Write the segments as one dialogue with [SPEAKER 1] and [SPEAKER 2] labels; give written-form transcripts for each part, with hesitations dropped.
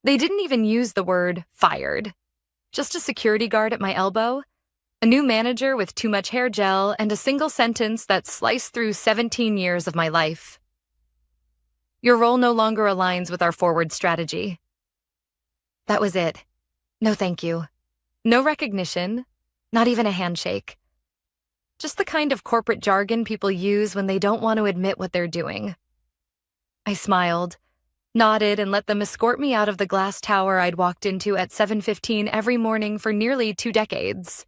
[SPEAKER 1] They didn't even use the word fired. Just a security guard at my elbow, a new manager with too much hair gel, and a single sentence that sliced through 17 years of my life. Your role no longer aligns with our forward strategy. That was it. No thank you. No recognition, not even a handshake. Just the kind of corporate jargon people use when they don't want to admit what they're doing. I smiled, nodded, and let them escort me out of the glass tower I'd walked into at 7:15 every morning for nearly 2 decades.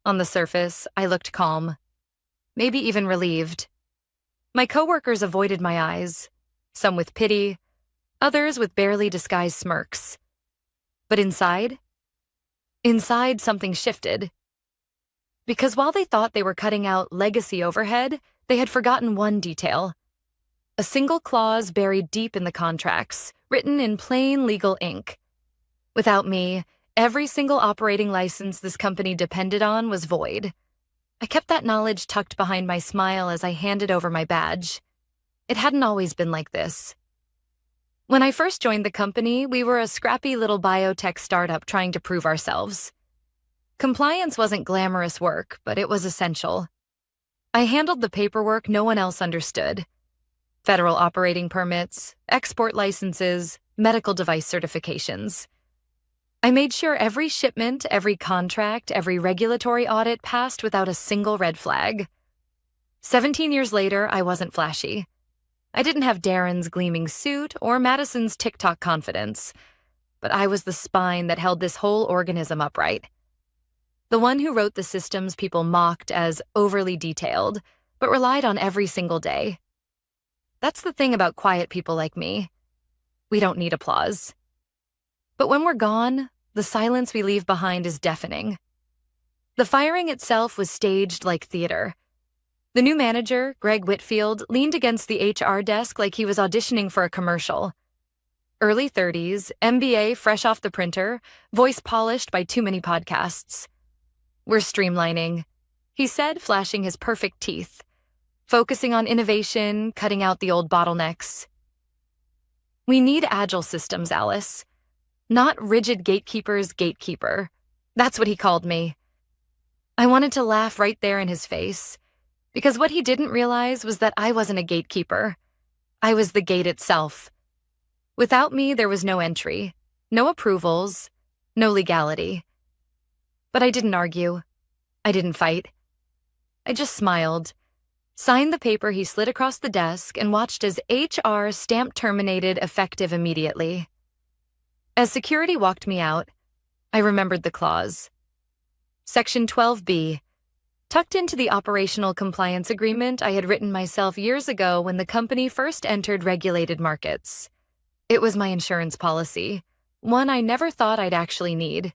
[SPEAKER 1] On the surface, I looked calm, maybe even relieved. My coworkers avoided my eyes, some with pity, others with barely disguised smirks. But inside something shifted. Because while they thought they were cutting out legacy overhead, they had forgotten one detail. A single clause buried deep in the contracts, written in plain legal ink. Without me, every single operating license this company depended on was void. I kept that knowledge tucked behind my smile as I handed over my badge. It hadn't always been like this. When I first joined the company, we were a scrappy little biotech startup trying to prove ourselves. Compliance wasn't glamorous work, but it was essential. I handled the paperwork no one else understood. Federal operating permits, export licenses, medical device certifications. I made sure every shipment, every contract, every regulatory audit passed without a single red flag. 17 years later, I wasn't flashy. I didn't have Darren's gleaming suit or Madison's TikTok confidence, but I was the spine that held this whole organism upright. The one who wrote the systems people mocked as overly detailed, but relied on every single day. That's the thing about quiet people like me. We don't need applause. But when we're gone, the silence we leave behind is deafening. The firing itself was staged like theater. The new manager, Greg Whitfield, leaned against the HR desk like he was auditioning for a commercial. Early 30s, MBA fresh off the printer, voice polished by too many podcasts. We're streamlining, he said, flashing his perfect teeth. Focusing on innovation, cutting out the old bottlenecks. We need agile systems, Alice. Not rigid gatekeeper's gatekeeper. That's what he called me. I wanted to laugh right there in his face, because what he didn't realize was that I wasn't a gatekeeper. I was the gate itself. Without me, there was no entry, no approvals, no legality. But I didn't argue. I didn't fight. I just smiled, signed the paper he slid across the desk, and watched as HR stamped terminated effective immediately. As security walked me out, I remembered the clause. Section 12B, tucked into the operational compliance agreement I had written myself years ago when the company first entered regulated markets. It was my insurance policy, one I never thought I'd actually need.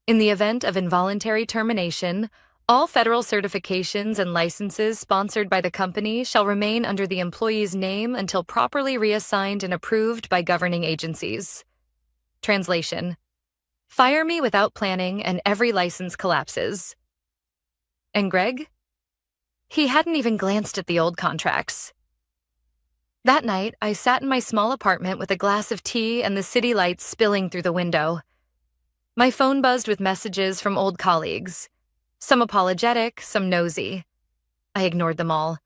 [SPEAKER 1] In the event of involuntary termination, all federal certifications and licenses sponsored by the company shall remain under the employee's name until properly reassigned and approved by governing agencies. Translation: fire me without planning and every license collapses. And Greg? He hadn't even glanced at the old contracts. That night, I sat in my small apartment with a glass of tea and the city lights spilling through the window. My phone buzzed with messages from old colleagues, some apologetic, some nosy. I ignored them all.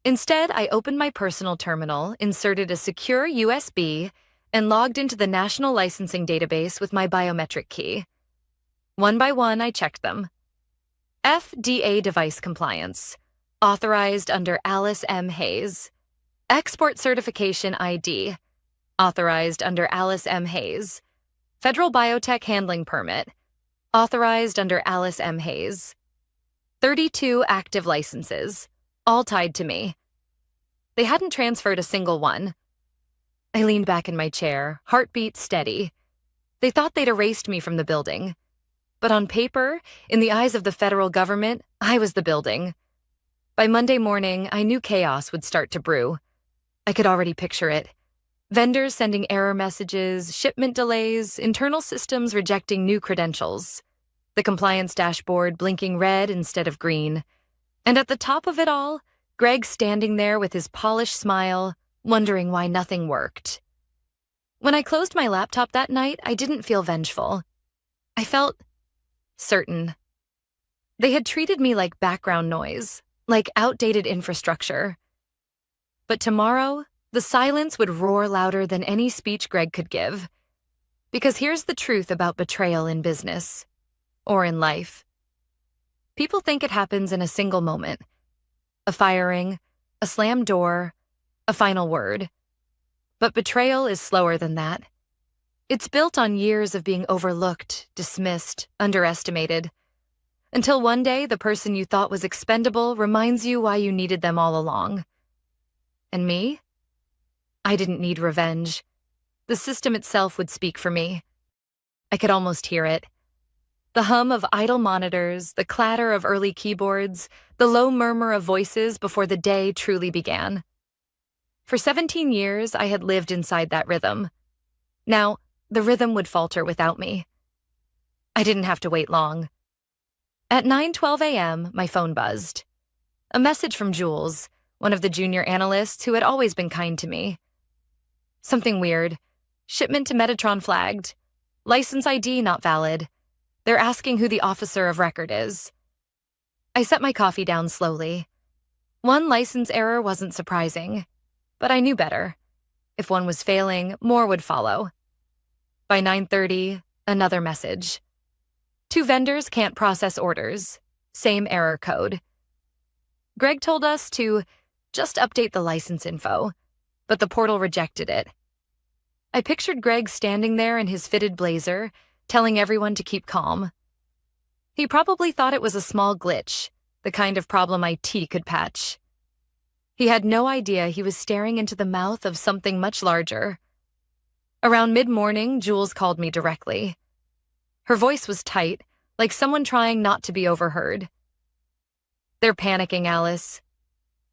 [SPEAKER 1] Instead, I opened my personal terminal, inserted a secure USB, and logged into the National Licensing Database with my biometric key. One by one, I checked them. FDA device compliance, authorized under Alice M. Hayes. Export certification ID, authorized under Alice M. Hayes. Federal Biotech Handling Permit, authorized under Alice M. Hayes. 32 active licenses, all tied to me. They hadn't transferred a single one. I leaned back in my chair, heartbeat steady. They thought they'd erased me from the building. But on paper, in the eyes of the federal government, I was the building. By Monday morning, I knew chaos would start to brew. I could already picture it. Vendors sending error messages, shipment delays, internal systems rejecting new credentials. The compliance dashboard blinking red instead of green. And at the top of it all, Greg standing there with his polished smile, wondering why nothing worked. When I closed my laptop that night, I didn't feel vengeful. I felt certain. They had treated me like background noise, like outdated infrastructure. But tomorrow, the silence would roar louder than any speech Greg could give. Because here's the truth about betrayal in business, or in life. People think it happens in a single moment. A firing, a slammed door, a final word. But betrayal is slower than that. It's built on years of being overlooked, dismissed, underestimated. Until one day, the person you thought was expendable reminds you why you needed them all along. And me? I didn't need revenge. The system itself would speak for me. I could almost hear it. The hum of idle monitors, the clatter of early keyboards, the low murmur of voices before the day truly began. For 17 years, I had lived inside that rhythm. Now, the rhythm would falter without me. I didn't have to wait long. At 9:12 a.m., my phone buzzed. A message from Jules, one of the junior analysts who had always been kind to me. Something weird. Shipment to Metatron flagged. License ID not valid. They're asking who the officer of record is. I set my coffee down slowly. One license error wasn't surprising, but I knew better. If one was failing, more would follow. By 9:30, another message. 2 vendors can't process orders. Same error code. Greg told us to just update the license info, but the portal rejected it. I pictured Greg standing there in his fitted blazer, telling everyone to keep calm. He probably thought it was a small glitch, the kind of problem IT could patch. He had no idea he was staring into the mouth of something much larger. Around mid-morning, Jules called me directly. Her voice was tight, like someone trying not to be overheard. "They're panicking, Alice.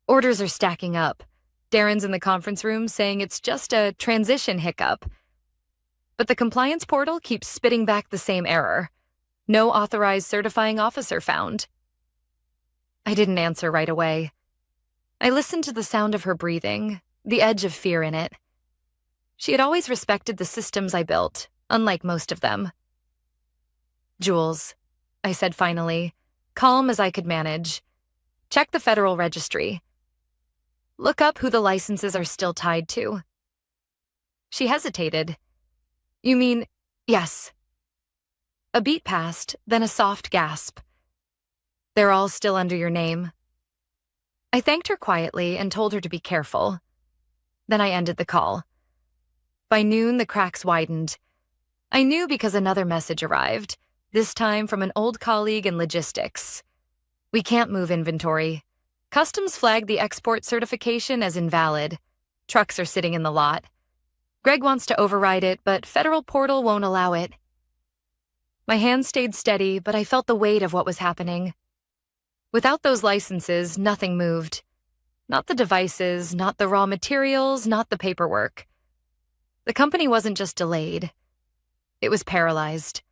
[SPEAKER 1] Orders are stacking up. Darren's in the conference room saying it's just a transition hiccup. But the compliance portal keeps spitting back the same error. No authorized certifying officer found." I didn't answer right away. I listened to the sound of her breathing, the edge of fear in it. She had always respected the systems I built, unlike most of them. "Jules," I said finally, calm as I could manage. "Check the Federal Registry. Look up who the licenses are still tied to." She hesitated. "You mean, yes." A beat passed, then a soft gasp. "They're all still under your name." I thanked her quietly and told her to be careful. Then I ended the call. By noon, the cracks widened. I knew because another message arrived, this time from an old colleague in logistics. "We can't move inventory. Customs flagged the export certification as invalid. Trucks are sitting in the lot. Greg wants to override it, but Federal Portal won't allow it." My hands stayed steady, but I felt the weight of what was happening. Without those licenses, nothing moved. Not the devices, not the raw materials, not the paperwork. The company wasn't just delayed. It was paralyzed.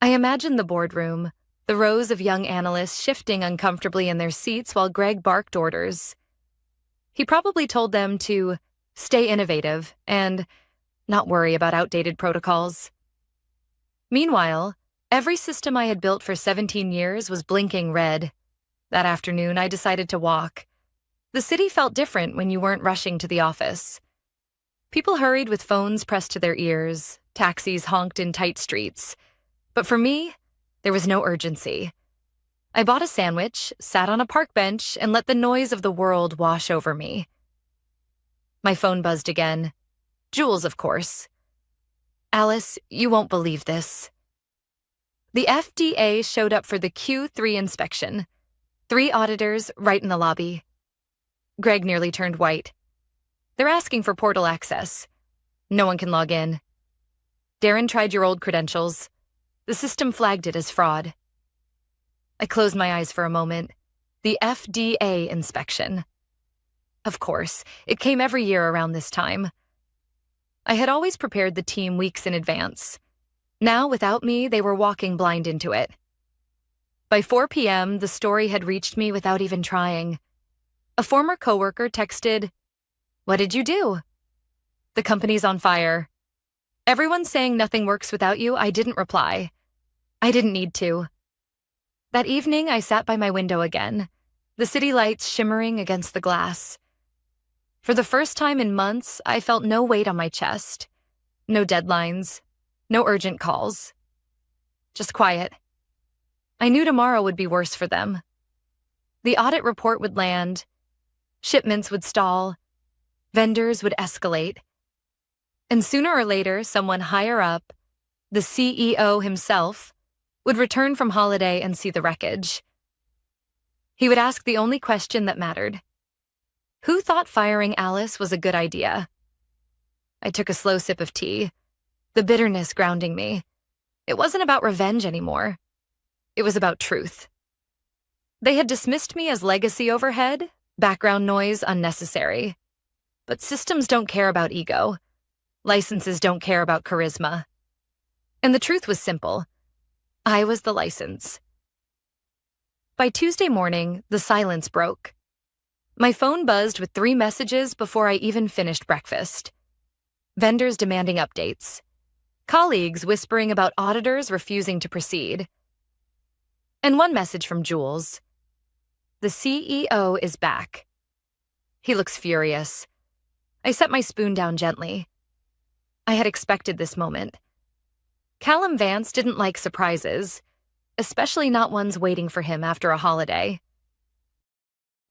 [SPEAKER 1] I imagined the boardroom, the rows of young analysts shifting uncomfortably in their seats while Greg barked orders. He probably told them to stay innovative and not worry about outdated protocols. Meanwhile, every system I had built for 17 years was blinking red. That afternoon, I decided to walk. The city felt different when you weren't rushing to the office. People hurried with phones pressed to their ears, taxis honked in tight streets. But for me, there was no urgency. I bought a sandwich, sat on a park bench, and let the noise of the world wash over me. My phone buzzed again. Jules, of course. "Alice, you won't believe this." The FDA showed up for the Q3 inspection. 3 auditors right in the lobby. Greg nearly turned white. "They're asking for portal access. No one can log in. Darren tried your old credentials. The system flagged it as fraud." I closed my eyes for a moment. The FDA inspection. Of course, it came every year around this time. I had always prepared the team weeks in advance. Now, without me, they were walking blind into it. By 4 p.m., the story had reached me without even trying. A former coworker texted, "What did you do?" The company's on fire. Everyone's saying nothing works without you. I didn't reply. I didn't need to. That evening, I sat by my window again, the city lights shimmering against the glass. For the first time in months, I felt no weight on my chest. No deadlines. No urgent calls. Just quiet. I knew tomorrow would be worse for them. The audit report would land. Shipments would stall. Vendors would escalate. And sooner or later, someone higher up, the CEO himself, would return from holiday and see the wreckage. He would ask the only question that mattered. Who thought firing Alice was a good idea? I took a slow sip of tea, the bitterness grounding me. It wasn't about revenge anymore. It was about truth. They had dismissed me as legacy overhead, background noise unnecessary. But systems don't care about ego. Licenses don't care about charisma. And the truth was simple. I was the license. By Tuesday morning, the silence broke. My phone buzzed with 3 messages before I even finished breakfast. Vendors demanding updates. Colleagues whispering about auditors refusing to proceed. And one message from Jules. The CEO is back. He looks furious. I set my spoon down gently. I had expected this moment. Callum Vance didn't like surprises, especially not ones waiting for him after a holiday.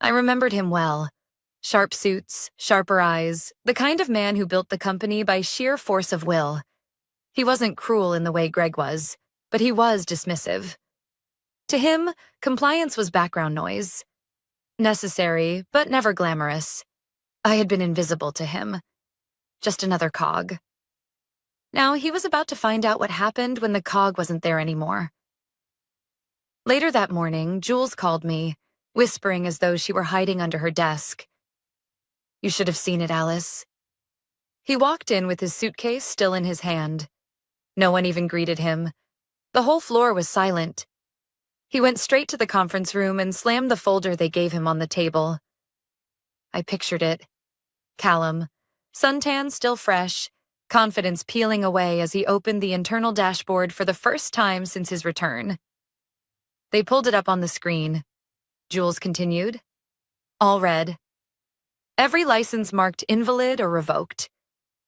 [SPEAKER 1] I remembered him well. Sharp suits, sharper eyes, the kind of man who built the company by sheer force of will. He wasn't cruel in the way Greg was, but he was dismissive. To him, compliance was background noise. Necessary, but never glamorous. I had been invisible to him. Just another cog. Now he was about to find out what happened when the cog wasn't there anymore. Later that morning, Jules called me, whispering as though she were hiding under her desk. You should have seen it, Alice. He walked in with his suitcase still in his hand. No one even greeted him. The whole floor was silent. He went straight to the conference room and slammed the folder they gave him on the table. I pictured it. Callum, suntan still fresh, confidence peeling away as he opened the internal dashboard for the first time since his return. They pulled it up on the screen. Jules continued. All red. Every license marked invalid or revoked.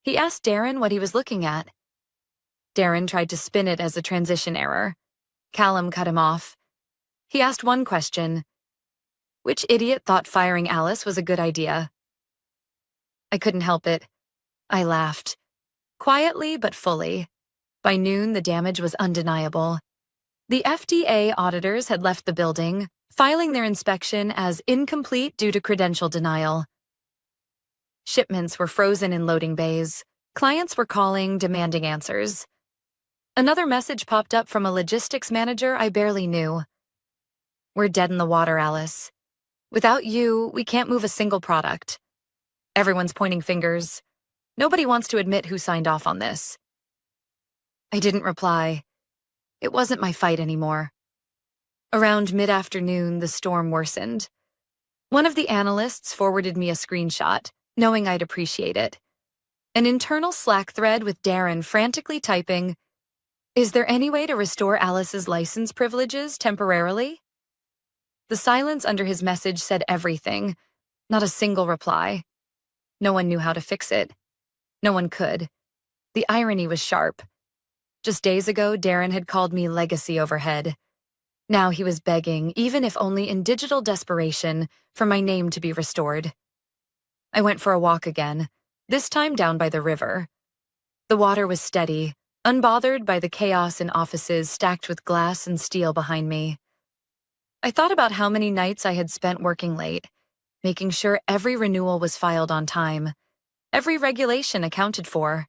[SPEAKER 1] He asked Darren what he was looking at. Darren tried to spin it as a transition error. Callum cut him off. He asked one question. Which idiot thought firing Alice was a good idea? I couldn't help it. I laughed. Quietly but fully. By noon, the damage was undeniable. The FDA auditors had left the building, filing their inspection as incomplete due to credential denial. Shipments were frozen in loading bays. Clients were calling, demanding answers. Another message popped up from a logistics manager I barely knew. We're dead in the water, Alice. Without you, we can't move a single product. Everyone's pointing fingers. Nobody wants to admit who signed off on this. I didn't reply. It wasn't my fight anymore. Around mid-afternoon, the storm worsened. One of the analysts forwarded me a screenshot, knowing I'd appreciate it. An internal Slack thread with Darren frantically typing, "Is there any way to restore Alice's license privileges temporarily?" The silence under his message said everything, not a single reply. No one knew how to fix it. No one could. The irony was sharp. Just days ago, Darren had called me legacy overhead. Now he was begging, even if only in digital desperation, for my name to be restored. I went for a walk again, this time down by the river. The water was steady, unbothered by the chaos in offices stacked with glass and steel behind me. I thought about how many nights I had spent working late, making sure every renewal was filed on time, every regulation accounted for.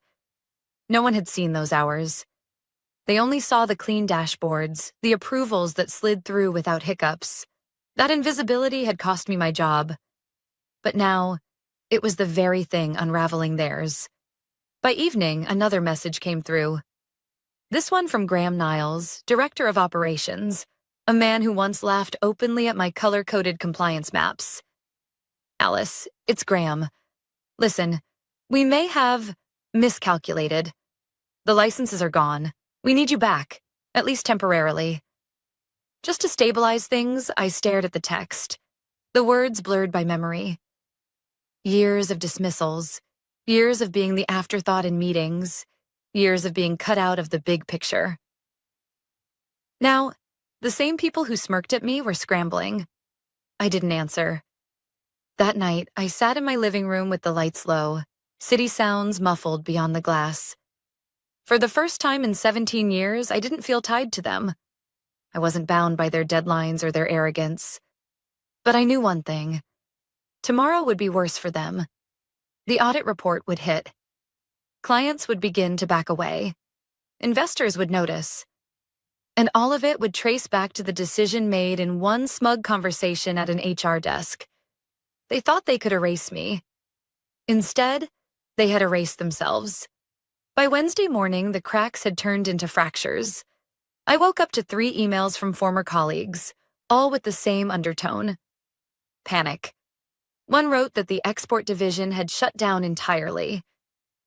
[SPEAKER 1] No one had seen those hours. They only saw the clean dashboards, the approvals that slid through without hiccups. That invisibility had cost me my job. But now, it was the very thing unraveling theirs. By evening, another message came through. This one from Graham Niles, Director of Operations, a man who once laughed openly at my color-coded compliance maps. Alice, it's Graham. Listen, We may have miscalculated. The licenses are gone. We need you back, at least temporarily. Just to stabilize things, I stared at the text, the words blurred by memory. Years of dismissals, years of being the afterthought in meetings, years of being cut out of the big picture. Now, the same people who smirked at me were scrambling. I didn't answer. That night, I sat in my living room with the lights low, city sounds muffled beyond the glass. For the first time in 17 years, I didn't feel tied to them. I wasn't bound by their deadlines or their arrogance. But I knew one thing. Tomorrow would be worse for them. The audit report would hit. Clients would begin to back away. Investors would notice. And all of it would trace back to the decision made in one smug conversation at an HR desk. They thought they could erase me. Instead, they had erased themselves. By Wednesday morning, the cracks had turned into fractures. I woke up to 3 emails from former colleagues, all with the same undertone. Panic. One wrote that the export division had shut down entirely.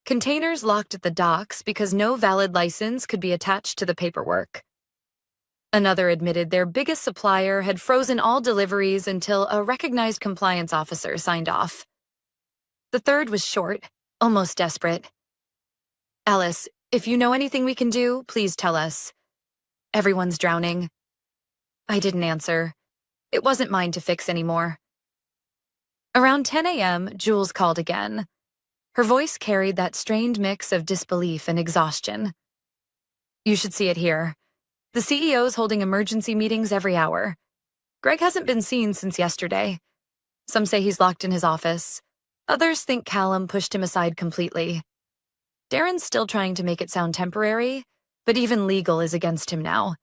[SPEAKER 1] Containers locked at the docks because no valid license could be attached to the paperwork. Another admitted their biggest supplier had frozen all deliveries until a recognized compliance officer signed off. The third was short, almost desperate. Alice, if you know anything we can do, please tell us. Everyone's drowning. I didn't answer. It wasn't mine to fix anymore. Around 10 a.m., Jules called again. Her voice carried that strained mix of disbelief and exhaustion. You should see it here. The CEO's holding emergency meetings every hour. Greg hasn't been seen since yesterday. Some say he's locked in his office. Others think Callum pushed him aside completely. Darren's still trying to make it sound temporary, but even legal is against him now.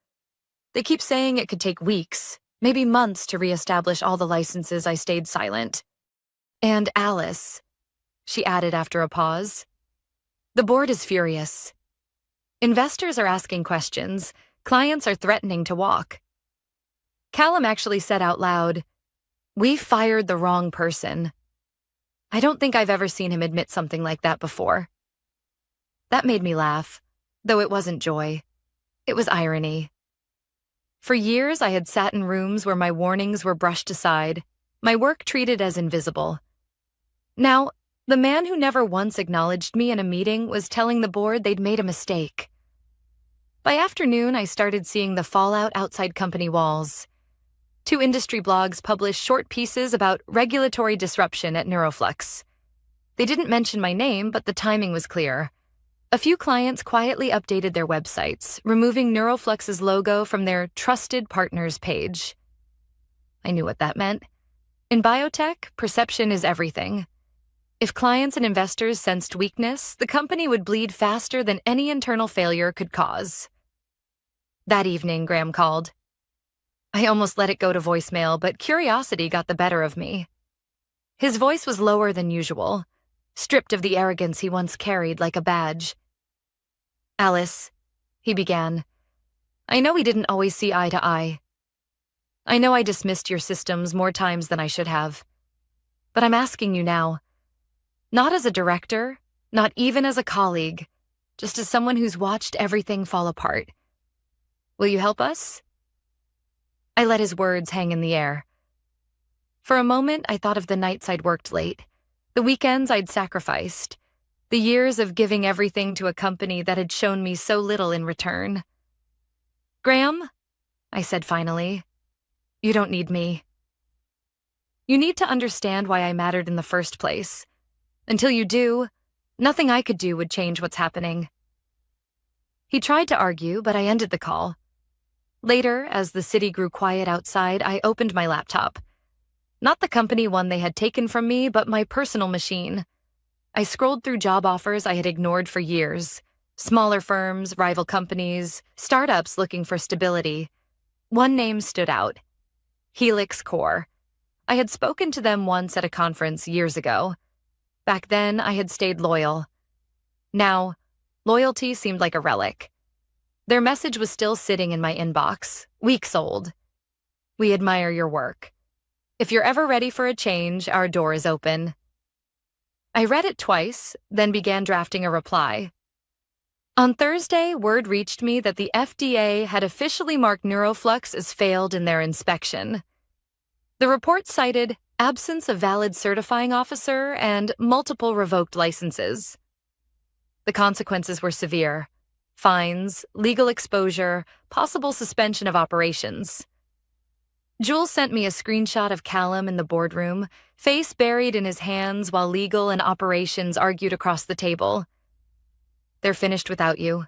[SPEAKER 1] They keep saying it could take weeks, maybe months to reestablish all the licenses I stayed silent. And Alice, she added after a pause. The board is furious. Investors are asking questions. Clients are threatening to walk. Callum actually said out loud, "We fired the wrong person." I don't think I've ever seen him admit something like that before. That made me laugh, though it wasn't joy. It was irony. For years, I had sat in rooms where my warnings were brushed aside, my work treated as invisible. Now, the man who never once acknowledged me in a meeting was telling the board they'd made a mistake. By afternoon, I started seeing the fallout outside company walls. 2 industry blogs published short pieces about regulatory disruption at Neuroflux. They didn't mention my name, but the timing was clear. A few clients quietly updated their websites, removing Neuroflux's logo from their Trusted Partners page. I knew what that meant. In biotech, perception is everything. If clients and investors sensed weakness, the company would bleed faster than any internal failure could cause. That evening, Graham called. I almost let it go to voicemail, but curiosity got the better of me. His voice was lower than usual, stripped of the arrogance he once carried like a badge. Alice, he began, I know we didn't always see eye to eye. I know I dismissed your systems more times than I should have. But I'm asking you now, not as a director, not even as a colleague, just as someone who's watched everything fall apart. Will you help us? I let his words hang in the air. For a moment, I thought of the nights I'd worked late, the weekends I'd sacrificed, the years of giving everything to a company that had shown me so little in return. Graham, I said finally, you don't need me. You need to understand why I mattered in the first place. Until you do, nothing I could do would change what's happening. He tried to argue, but I ended the call. Later, as the city grew quiet outside, I opened my laptop. Not the company one they had taken from me, but my personal machine. I scrolled through job offers I had ignored for years. Smaller firms, rival companies, startups looking for stability. One name stood out. Helix Core. I had spoken to them once at a conference years ago. Back then, I had stayed loyal. Now, loyalty seemed like a relic. Their message was still sitting in my inbox, weeks old. We admire your work. If you're ever ready for a change, our door is open. I read it twice, then began drafting a reply. On Thursday, word reached me that the FDA had officially marked Neuroflux as failed in their inspection. The report cited absence of valid certifying officer and multiple revoked licenses. The consequences were severe: fines, legal exposure, possible suspension of operations. Jules sent me a screenshot of Callum in the boardroom, face buried in his hands while legal and operations argued across the table. "They're finished without you,"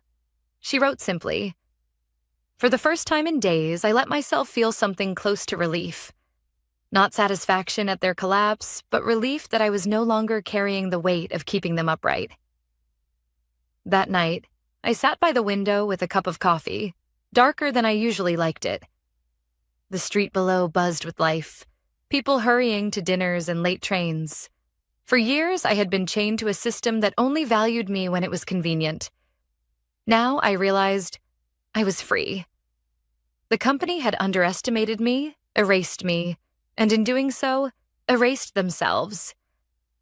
[SPEAKER 1] she wrote simply. For the first time in days, I let myself feel something close to relief. Not satisfaction at their collapse, but relief that I was no longer carrying the weight of keeping them upright. That night, I sat by the window with a cup of coffee, darker than I usually liked it. The street below buzzed with life, people hurrying to dinners and late trains. For years, I had been chained to a system that only valued me when it was convenient. Now I realized I was free. The company had underestimated me, erased me, and in doing so, erased themselves.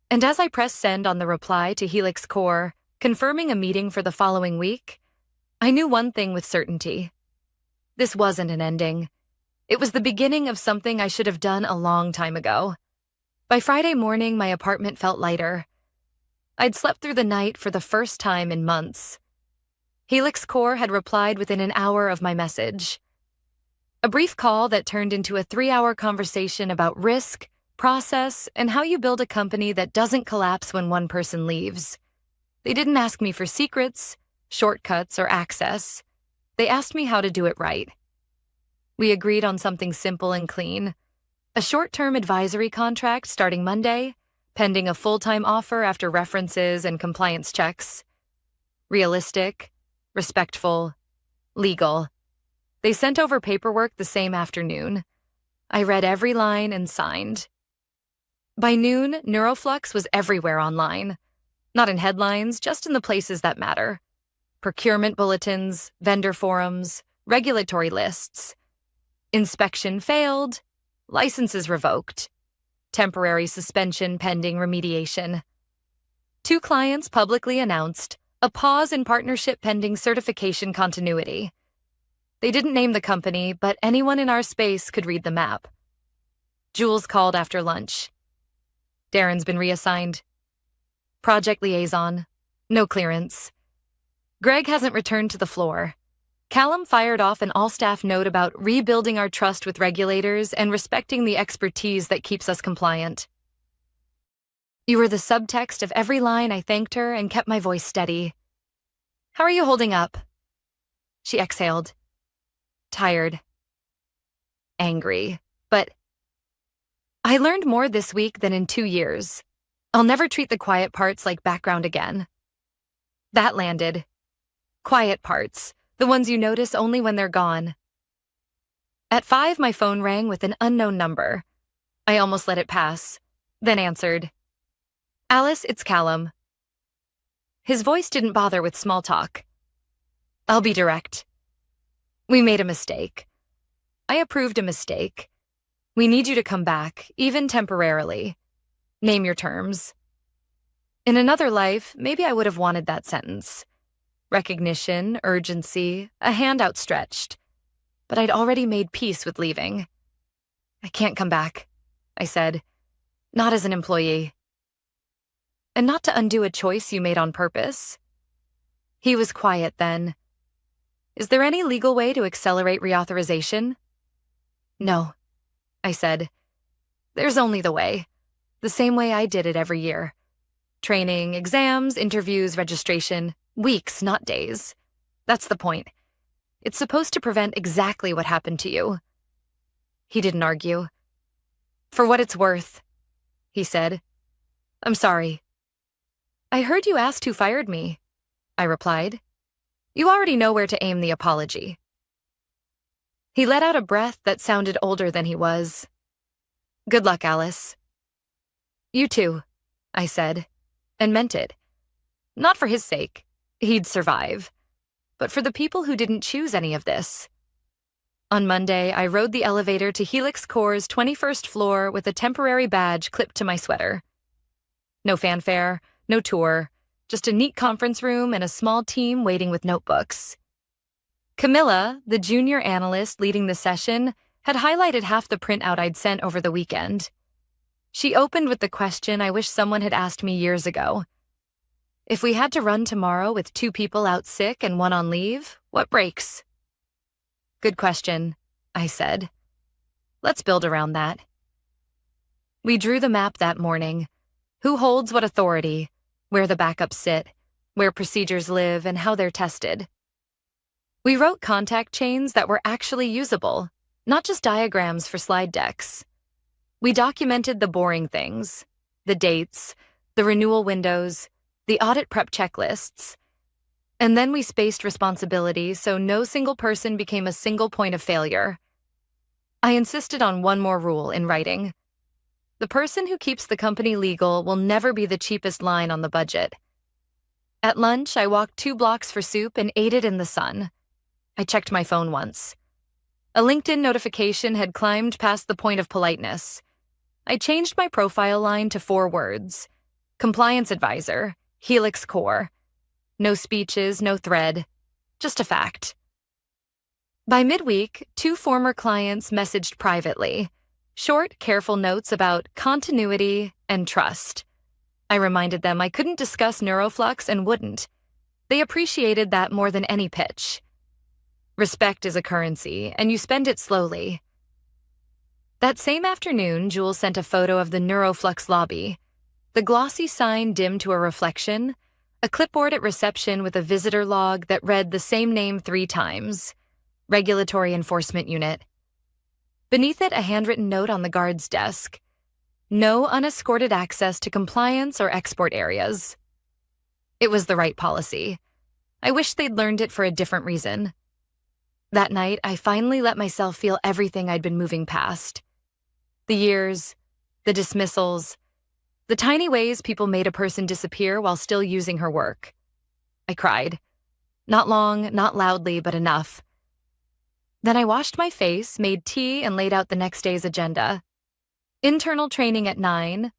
[SPEAKER 1] And as I pressed send on the reply to Helix Core, confirming a meeting for the following week, I knew one thing with certainty. This wasn't an ending. It was the beginning of something I should have done a long time ago. By Friday morning, my apartment felt lighter. I'd slept through the night for the first time in months. Helix Core had replied within an hour of my message. A brief call that turned into a 3-hour conversation about risk, process, and how you build a company that doesn't collapse when one person leaves. They didn't ask me for secrets, shortcuts, or access. They asked me how to do it right. We agreed on something simple and clean: a short-term advisory contract starting Monday, pending a full-time offer after references and compliance checks. Realistic, respectful, legal. They sent over paperwork the same afternoon. I read every line and signed. By noon, Neuroflux was everywhere online. Not in headlines, just in the places that matter: procurement bulletins, vendor forums, regulatory lists. Inspection failed, licenses revoked, temporary suspension pending remediation. 2 clients publicly announced a pause in partnership pending certification continuity. They didn't name the company, but anyone in our space could read the map. Jules called after lunch. "Darren's been reassigned. Project liaison. No clearance. Greg hasn't returned to the floor. Callum fired off an all-staff note about rebuilding our trust with regulators and respecting the expertise that keeps us compliant." You were the subtext of every line. I thanked her and kept my voice steady. "How are you holding up?" She exhaled. "Tired. Angry. But I learned more this week than in 2 years. I'll never treat the quiet parts like background again." That landed. Quiet parts. The ones you notice only when they're gone. At 5, my phone rang with an unknown number. I almost let it pass, then answered. "Alice, it's Callum." His voice didn't bother with small talk. "I'll be direct. We made a mistake. I approved a mistake. We need you to come back, even temporarily. Name your terms." In another life, maybe I would have wanted that sentence. Recognition, urgency, a hand outstretched. But I'd already made peace with leaving. "I can't come back," I said. "Not as an employee." "And not to undo a choice you made on purpose." He was quiet then. "Is there any legal way to accelerate reauthorization?" "No," I said. "There's only the way. The same way I did it every year. Training, exams, interviews, registration. Weeks, not days. That's the point. It's supposed to prevent exactly what happened to you." He didn't argue. "For what it's worth," he said. "I'm sorry." "I heard you asked who fired me," I replied. "You already know where to aim the apology." He let out a breath that sounded older than he was. "Good luck, Alice." "You too," I said, and meant it. Not for his sake. He'd survive. But for the people who didn't choose any of this. On Monday, I rode the elevator to Helix Core's 21st floor with a temporary badge clipped to my sweater. No fanfare, no tour, just a neat conference room and a small team waiting with notebooks. Camilla, the junior analyst leading the session, had highlighted half the printout I'd sent over the weekend. She opened with the question I wish someone had asked me years ago. If we had to run tomorrow with 2 people out sick and 1 on leave, what breaks? Good question, I said. Let's build around that. We drew the map that morning. Who holds what authority, where the backups sit, where procedures live, and how they're tested. We wrote contact chains that were actually usable, not just diagrams for slide decks. We documented the boring things, the dates, the renewal windows, the audit prep checklists, and then we spaced responsibility so no single person became a single point of failure. I insisted on one more rule in writing. The person who keeps the company legal will never be the cheapest line on the budget. At lunch, I walked 2 blocks for soup and ate it in the sun. I checked my phone once. A LinkedIn notification had climbed past the point of politeness. I changed my profile line to 4 words. Compliance advisor, Helix Core. No speeches, no thread, just a fact. By midweek, 2 former clients messaged privately. Short, careful notes about continuity and trust. I reminded them I couldn't discuss neuroflux and wouldn't. They appreciated that more than any pitch. Respect is a currency, and you spend it slowly. That same afternoon, Jules sent a photo of the neuroflux lobby. The glossy sign dimmed to a reflection, a clipboard at reception with a visitor log that read the same name 3 times. Regulatory Enforcement Unit. Beneath it, a handwritten note on the guard's desk. No unescorted access to compliance or export areas. It was the right policy. I wish they'd learned it for a different reason. That night, I finally let myself feel everything I'd been moving past. The years, the dismissals, the tiny ways people made a person disappear while still using her work. I cried. Not long, not loudly, but enough. Then I washed my face, made tea, and laid out the next day's agenda. Internal training at 9,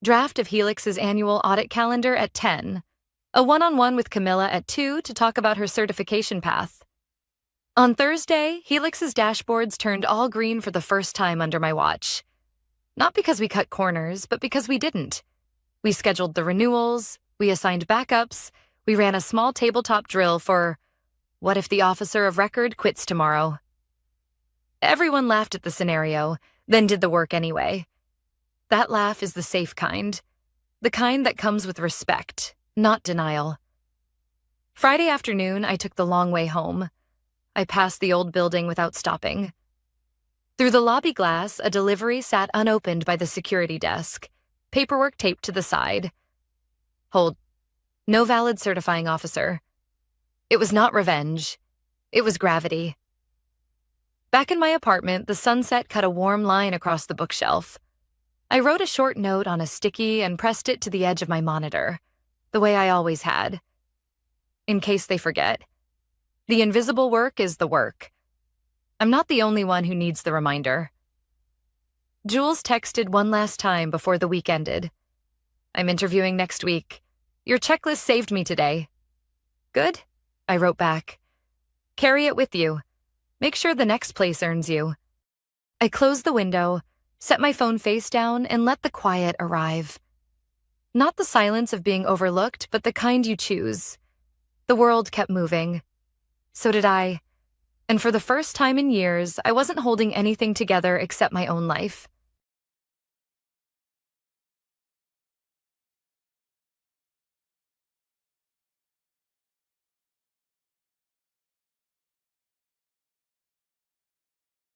[SPEAKER 1] draft of Helix's annual audit calendar at 10, a one-on-one with Camilla at 2 to talk about her certification path. On Thursday, Helix's dashboards turned all green for the first time under my watch. Not because we cut corners, but because we didn't. We scheduled the renewals, we assigned backups, we ran a small tabletop drill for, what if the officer of record quits tomorrow? Everyone laughed at the scenario, then did the work anyway. That laugh is the safe kind. The kind that comes with respect, not denial. Friday afternoon, I took the long way home. I passed the old building without stopping. Through the lobby glass, a delivery sat unopened by the security desk, paperwork taped to the side. Hold. No valid certifying officer. It was not revenge. It was gravity. Back in my apartment, the sunset cut a warm line across the bookshelf. I wrote a short note on a sticky and pressed it to the edge of my monitor, the way I always had. In case they forget. The invisible work is the work. I'm not the only one who needs the reminder. Jules texted one last time before the week ended. I'm interviewing next week. Your checklist saved me today. Good, I wrote back. Carry it with you. Make sure the next place earns you. I closed the window, set my phone face down, and let the quiet arrive. Not the silence of being overlooked, but the kind you choose. The world kept moving. So did I. And for the first time in years, I wasn't holding anything together except my own life.